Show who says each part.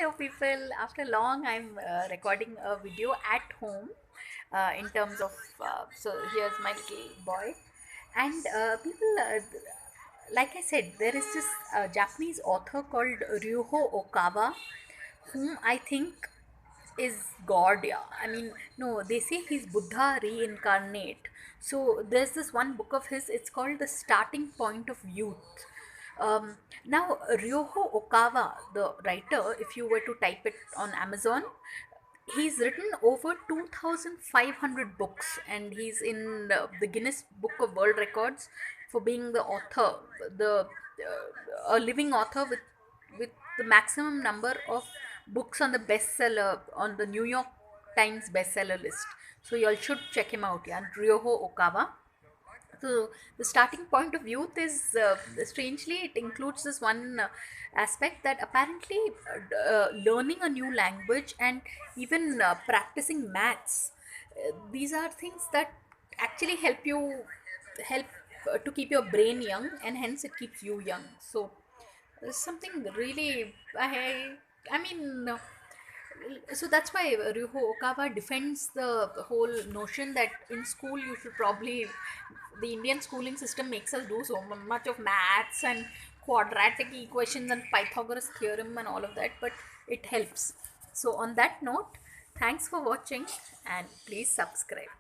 Speaker 1: Hello, people. After long, I'm recording a video at home in terms of. So, here's my little boy. And like I said, there is this Japanese author called Ryuho Okawa, whom I think is God. Yeah, I mean, no, they say he's Buddha reincarnate. So there's this one book of his, it's called The Starting Point of Youth. Now, Ryoho Okawa, the writer, if you were to type it on Amazon, he's written over 2,500 books, and he's in the Guinness Book of World Records for being the author, the a living author with the maximum number of books on the bestseller on the New York Times bestseller list. So you all should check him out. Yeah, Ryoho Okawa. So the starting point of youth is strangely it includes this one aspect that apparently learning a new language and even practicing maths, these are things that actually help to keep your brain young, and hence it keeps you young. So something really I mean so that's why Ryuho Okawa defends the whole notion that in school you should probably, the Indian schooling system makes us do so much of maths and quadratic equations and Pythagoras theorem and all of that, but it helps. So on that note, thanks for watching and please subscribe.